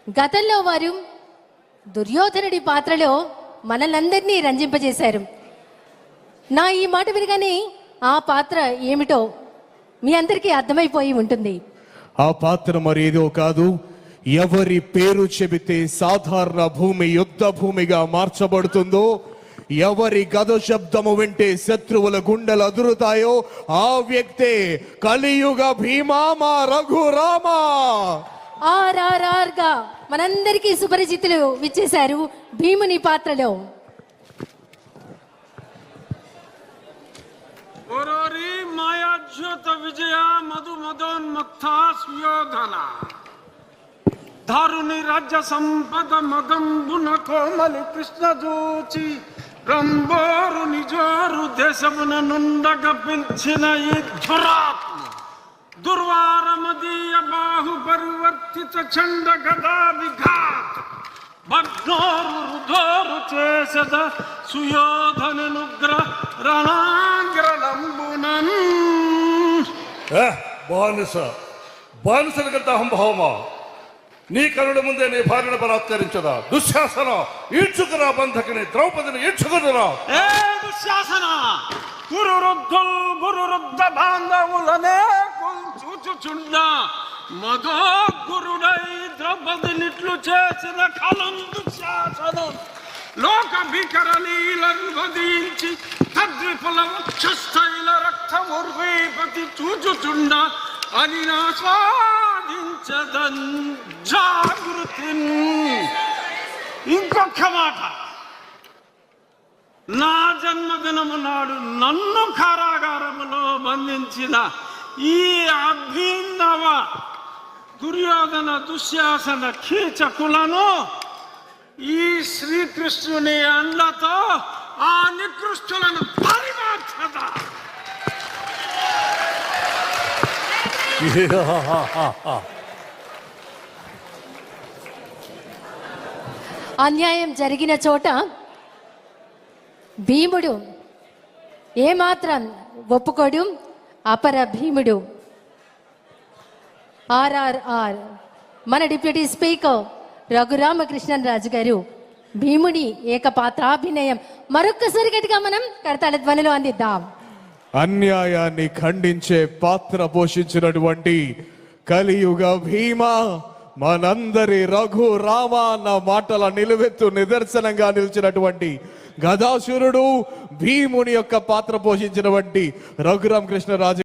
గతంలో వారు దుర్యోధనుడి పాత్రలో మనలందరినీ రంజింపజేశారు. నా ఈ మాట వినగానే ఆ పాత్ర ఏమిటో మీ అందరికీ అర్థమైపోయి ఉంటుంది. ఆ పాత్ర మరేదో కాదు, ఎవరి పేరు చెబితే సాధారణ భూమి యుద్ధ భూమిగా మార్చబడుతుందో, ఎవరి గద శబ్దము వింటే శత్రువుల గుండెలు అదురుతాయో ఆ వ్యక్తే కలియుగ భీమా మా రఘురామా. RRR గా మనందరికీ సుపరిచితులు విచ్చేశారు భీముని పాత్రలో. మాయాజ్యోత విజయ మధు మదోన్మత్త సుయోధన దారుని రాజ్య సంపద మదంబున కోమలి కృష్ణ జూచి రంబోరు నిజోరు దేశమున నుండగ పిలిచిన ఈ ధురాత్మ దుర్వారమదీయ బాహు పరివర్తిత చండ గదా విఘాత భగ్నోరు రుధోరు చేసద సుయోధనుగ్ర రణాంగ్రలంబునన్. బానిసలకంత అహంభావమా? నీ కనుల ముందే నీ భార్యను బలాత్కరించదా? దుశ్శాసన, ఈడ్చుకురా బంధకిని, ద్రౌపదిని ఈడ్చుకురా. ఏ దుశ్శాసన, గురురుద్ధ బాంధవులనే చూచుచుండ మధో గురుడై ద్రౌపదినిట్లు చేసిన కలం దుశ్శాసనం. లోక భీకర లీలను వధించి తద్విపుల వక్షస్థైల రక్తముర్వీపతి చూచుచుండ అని ఆస్వాదించదన్ జాగృతి. ఇంకొక మాట, నా జన్మదినము నాడు నన్ను కారాగారములో బంధించిన ఈ అభినవ దుర్యోధన దుశ్శాసన కీచకులను ఈ శ్రీకృష్ణుని అండతో ఆ నికృష్టులను పరిమార్చద. అన్యాయం జరిగిన చోట భీముడు ఏమాత్రం ఒప్పుకోడు. అపర భీముడు. RRR మన డిప్యూటీ స్పీకర్ రఘురామకృష్ణరాజు గారు భీముడి ఏకపాత్రాభినయం మరొక్కసారి గట్టిగా మనం కరతాళ ధ్వనిలో అందిద్దాం. అన్యాయాన్ని ఖండించే పాత్ర పోషించినటువంటి కలియుగ భీమా, మనందరి రఘురామ అన్న మాటల నిలువెత్తు నిదర్శనంగా నిలిచినటువంటి గదాసురుడు, భీముని యొక్క పాత్ర పోషించినటువంటి రఘురామకృష్ణరాజు